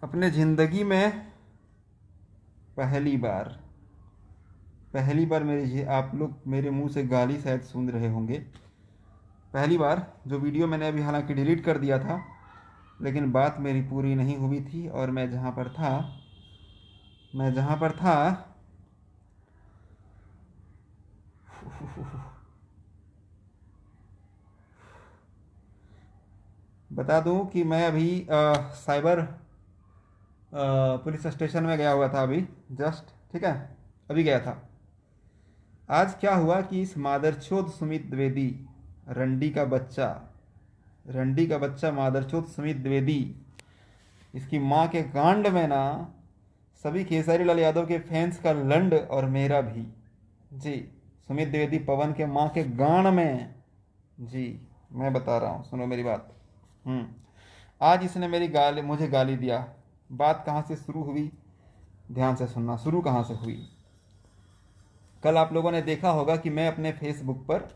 अपने ज़िंदगी में पहली बार आप लोग मेरे मुंह से गाली शायद सुन रहे होंगे। पहली बार जो वीडियो मैंने अभी हालांकि डिलीट कर दिया था, लेकिन बात मेरी पूरी नहीं हुई थी और मैं जहाँ पर था बता दूं कि मैं अभी साइबर पुलिस स्टेशन में गया हुआ था अभी जस्ट, ठीक है, अभी गया था। आज क्या हुआ कि इस मादरचोद सुमित द्विवेदी, रंडी का बच्चा मादरचोद सुमित द्विवेदी, इसकी माँ के गांड में ना सभी खेसारी लाल यादव के फैंस का लंड और मेरा भी। जी, सुमित द्विवेदी पवन के माँ के गांड में। जी, मैं बता रहा हूँ, सुनो मेरी बात। हम्म आज इसने मुझे गाली दिया। बात कहाँ से शुरू हुई, ध्यान से सुनना, शुरू कहाँ से हुई। कल आप लोगों ने देखा होगा कि मैं अपने फेसबुक पर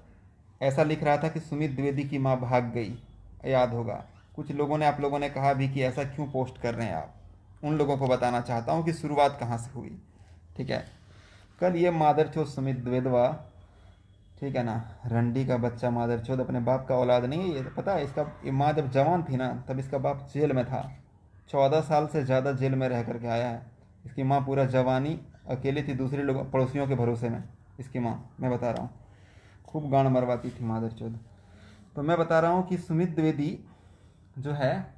ऐसा लिख रहा था कि सुमित द्विवेदी की माँ भाग गई, याद होगा। कुछ लोगों ने, आप लोगों ने कहा भी कि ऐसा क्यों पोस्ट कर रहे हैं आप। उन लोगों को बताना चाहता हूँ कि शुरुआत कहाँ से हुई, ठीक है। कल ये मादरचोद सुमित द्विवेदवा, ठीक है ना, रंडी का बच्चा मादरचोद, अपने बाप का औलाद नहीं है ये, तो पता है इसका। ये माँ जब जवान थी ना तब इसका बाप जेल में था, 14 साल से ज़्यादा जेल में रह करके आया है। इसकी माँ पूरा जवानी अकेली थी, दूसरे लोग पड़ोसियों के भरोसे में। इसकी माँ, मैं बता रहा हूँ, खूब गांड मरवाती थी मादरचोद। तो मैं बता रहा हूँ कि सुमित द्विवेदी जो है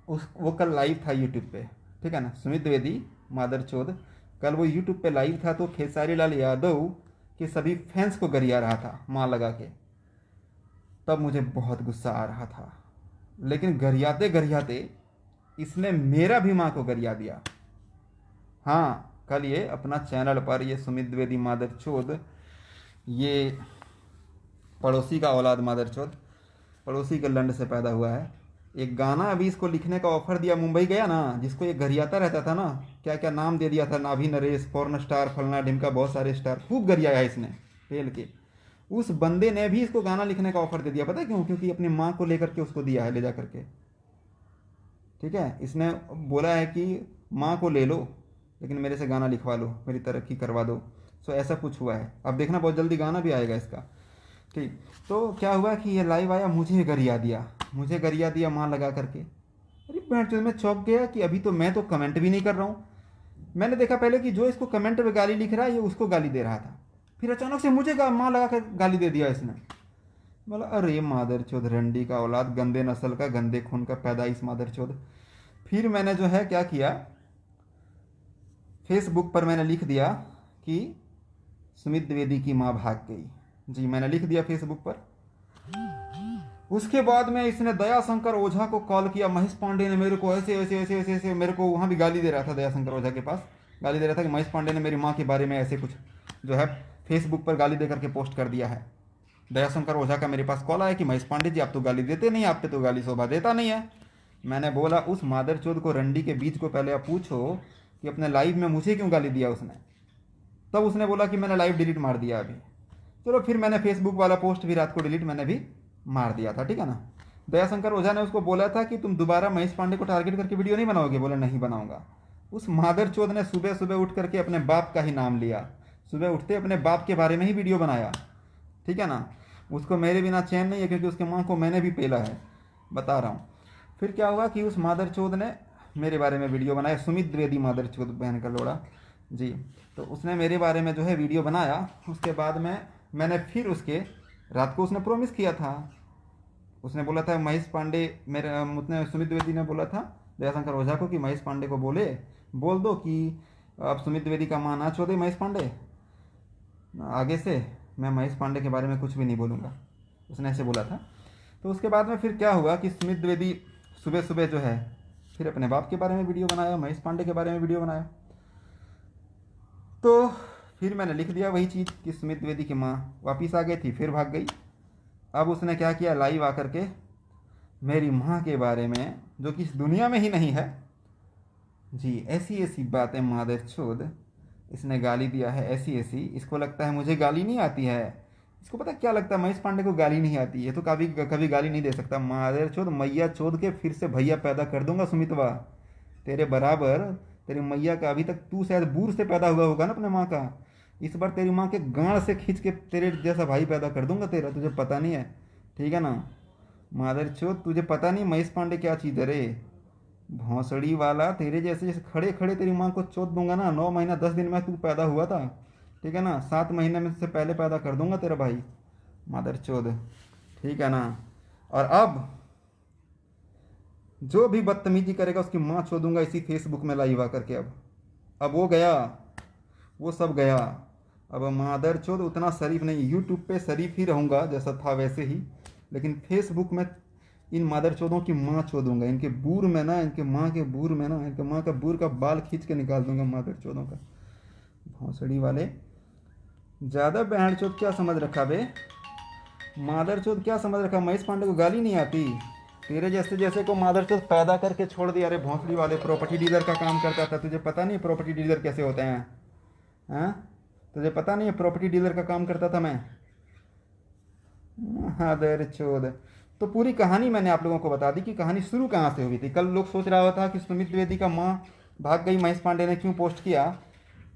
उस वो कल लाइव था यूट्यूब पे, ठीक है ना। सुमित द्विवेदी मादरचोद कल वो यूट्यूब पे लाइव था, तो खेसारी लाल यादव के सभी फैंस को गरिया रहा था माँ लगा के। तब मुझे बहुत गुस्सा आ रहा था, लेकिन गरियाते गरियाते इसने मेरा भी माँ को गरिया दिया। हाँ, कल ये अपना चैनल पर, ये सुमित द्विवेदी मादरचोद, ये पड़ोसी का औलाद मादरचोद, पड़ोसी के लंड से पैदा हुआ है। एक गाना अभी इसको लिखने का ऑफर दिया, मुंबई गया ना, जिसको ये गरियाता रहता था ना, क्या क्या नाम दे दिया था, नाभी नरेश, पॉर्न स्टार, फलना ढिमका, बहुत सारे स्टार खूब गरियाया है इसने फेल के। उस बंदे ने भी इसको गाना लिखने का ऑफर दे दिया। पता है क्यों? क्योंकि अपनी माँ को लेकर के उसको दिया है, ले जा करके, ठीक है। इसने बोला है कि माँ को ले लो, लेकिन मेरे से गाना लिखवा लो, मेरी तरक्की करवा दो। सो ऐसा कुछ हुआ है। अब देखना बहुत जल्दी गाना भी आएगा इसका, ठीक। तो क्या हुआ कि ये लाइव आया, मुझे गरिया दिया माँ लगा करके। अरे बेंच में चौंक गया कि अभी तो मैं तो कमेंट भी नहीं कर रहा हूँ। मैंने देखा पहले कि जो इसको कमेंट में गाली लिख रहा है ये उसको गाली दे रहा था, फिर अचानक से मुझे माँ लगा कर गाली दे दिया इसने। बोला अरे मादरचोद, रंडी का औलाद, गंदे नस्ल का, गंदे खून का पैदाइश मादरचोद। फिर मैंने जो है क्या किया, फेसबुक पर मैंने लिख दिया कि सुमित द्विवेदी की माँ भाग गई। जी, मैंने लिख दिया फेसबुक पर। उसके बाद में इसने दया शंकर ओझा को कॉल किया। महेश पांडे ने मेरे को ऐसे ऐसे ऐसे ऐसे ऐसे, मेरे को वहाँ भी गाली दे रहा था, दया शंकर ओझा के पास गाली दे रहा था कि महेश पांडे ने मेरी माँ के बारे में ऐसे कुछ जो है फेसबुक पर गाली दे करके पोस्ट कर दिया है। दया शंकर ओझा का मेरे पास कॉल आया कि महेश पांडे जी आप तो गाली देते नहीं, आप पे तो गाली शोभा देता नहीं है। मैंने बोला उस मादरचोद को, रंडी के बीज को पहले आप पूछो कि अपने लाइव में मुझे क्यों गाली दिया उसने। तब उसने बोला कि मैंने लाइव डिलीट मार दिया अभी। चलो, फिर मैंने फेसबुक वाला पोस्ट भी रात को डिलीट मैंने भी मार दिया था, ठीक है ना। दयाशंकर ओझा ने उसको बोला था कि तुम दोबारा महेश पांडे को टारगेट करके वीडियो नहीं बनाओगे। बोला नहीं बनाऊंगा। उस मादरचोद ने सुबह सुबह उठ करके अपने बाप का ही नाम लिया, सुबह उठते अपने बाप के बारे में ही वीडियो बनाया, ठीक है ना। उसको मेरे बिना चैन नहीं है, क्योंकि उसके माँ को मैंने भी पेला है, बता रहा हूँ। फिर क्या हुआ कि उस मादरचोद ने मेरे बारे में वीडियो बनाया, सुमित द्विवेदी मादरचोद बहन का लोड़ा। जी, तो उसने मेरे बारे में जो है वीडियो बनाया। उसके बाद में मैंने फिर उसके, रात को उसने प्रॉमिस किया था, उसने बोला था महेश पांडे, मेरे उसने, सुमित द्विवेदी ने बोला था दयाशंकर ओझा को कि महेश पांडे को बोल दो कि अब सुमित द्विवेदी का माँ ना छोड़े महेश पांडे, आगे से मैं महेश पांडे के बारे में कुछ भी नहीं बोलूँगा, उसने ऐसे बोला था। तो उसके बाद में फिर क्या हुआ कि सुमित द्विवेदी सुबह सुबह जो है फिर अपने बाप के बारे में वीडियो बनाया, महेश पांडे के बारे में वीडियो बनाया। तो फिर मैंने लिख दिया वही चीज़ कि सुमित द्विवेदी की माँ वापिस आ गई थी, फिर भाग गई। अब उसने क्या किया, लाइव आकर के मेरी माँ के बारे में, जो कि इस दुनिया में ही नहीं है, जी, ऐसी ऐसी बातें मादरचोद, इसने गाली दिया है ऐसी ऐसी। इसको लगता है मुझे गाली नहीं आती है, इसको पता क्या लगता है, महेश पांडे को गाली नहीं आती, ये तो कभी कभी गाली नहीं दे सकता। मादर चोद मैया चोद के फिर से भैया पैदा कर दूंगा सुमितवा, तेरे बराबर। तेरी मैया का अभी तक तू शायद बूर से पैदा हुआ होगा ना अपने माँ का, इस बार तेरी माँ के गांड से खींच के तेरे जैसा भाई पैदा कर दूंगा तेरा, तुझे पता नहीं है, ठीक है ना। मादर चोद तुझे पता नहीं महेश पांडे क्या चीज़ है रे, भौंसड़ी वाला। तेरे जैसे जैसे खड़े खड़े तेरी माँ को चोद दूंगा ना, 9 महीना 10 दिन में तू पैदा हुआ था, ठीक है ना, 7 महीने में से पहले पैदा कर दूंगा तेरा भाई, मादर चोद, ठीक है ना। और अब जो भी बदतमीजी करेगा उसकी माँ चोदूंगा इसी फेसबुक में लाइव आकर के। अब वो गया, वो सब गया। अब मादर चोद उतना शरीफ नहीं, यूट्यूब पे शरीफ ही रहूँगा जैसा था वैसे ही, लेकिन फेसबुक में इन मादर चोदों की माँ चोदूंगा, इनके बूर में ना, इनके माँ के बूर में ना, इनके माँ का बूर का बाल खींच के निकाल दूंगा मादर चोदों का, भौंसड़ी वाले। ज़्यादा बहन चोद क्या समझ रखा बे, मादर चोद क्या समझ रखा, महेश पांडे को गाली नहीं आती, तेरे जैसे जैसे को मादर चोद पैदा करके छोड़ दिया। अरे भौंसड़ी वाले, प्रॉपर्टी डीलर का काम करता था, तुझे पता नहीं प्रॉपर्टी डीलर कैसे होते हैं, हाँ, तुझे पता नहीं है प्रॉपर्टी डीलर का काम करता था मैं, मादर चोद। तो पूरी कहानी मैंने आप लोगों को बता दी कि कहानी शुरू कहाँ से हुई थी। कल लोग सोच रहा था कि सुमित द्विवेदी का माँ भाग गई, महेश पांडे ने क्यों पोस्ट किया,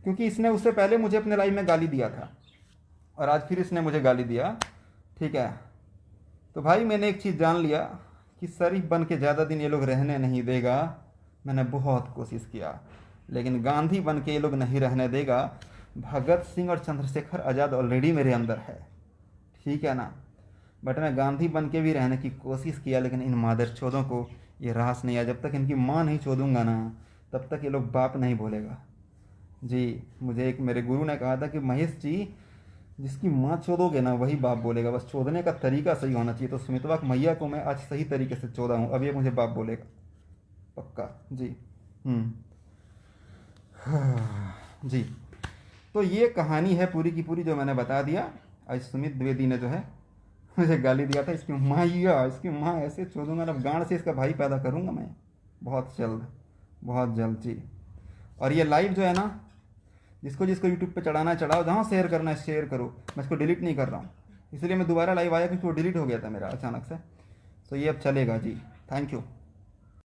क्योंकि इसने उससे पहले मुझे अपने लाइव में गाली दिया था और आज फिर इसने मुझे गाली दिया, ठीक है। तो भाई मैंने एक चीज़ जान लिया कि शरीफ बन के ज़्यादा दिन ये लोग रहने नहीं देगा। मैंने बहुत कोशिश किया लेकिन गांधी बन के ये लोग नहीं रहने देगा। भगत सिंह और चंद्रशेखर आज़ाद ऑलरेडी मेरे अंदर है, ठीक है ना, बट मैं गांधी बन के भी रहने की कोशिश किया, लेकिन इन मादर चोदों को ये रास नहीं आया। जब तक इनकी माँ नहीं चोदूंगा ना, तब तक ये लोग बाप नहीं बोलेगा जी। मुझे एक मेरे गुरु ने कहा था कि महेश जी, जिसकी माँ चोदोगे ना वही बाप बोलेगा, बस चोदने का तरीका सही होना चाहिए। तो सुमितवा मैया को मैं आज सही तरीके से चोदा हूँ, अब ये मुझे बाप बोलेगा पक्का जी। जी, तो ये कहानी है पूरी की पूरी जो मैंने बता दिया। आज सुमित द्विवेदी ने जो है मुझे गाली दिया था, इसकी माँ ऐसे चोदूंगा ना, गांड से इसका भाई पैदा करूंगा मैं बहुत जल्द, बहुत जल्द जी। और ये लाइव जो है ना, जिसको जिसको यूट्यूब पे चढ़ाना है चढ़ाओ, जहाँ शेयर करना है शेयर करो, मैं इसको डिलीट नहीं कर रहा हूँ, इसलिए मैं दोबारा लाइव आया क्योंकि वो डिलीट हो गया था मेरा अचानक से। तो ये अब चलेगा जी, थैंक यू।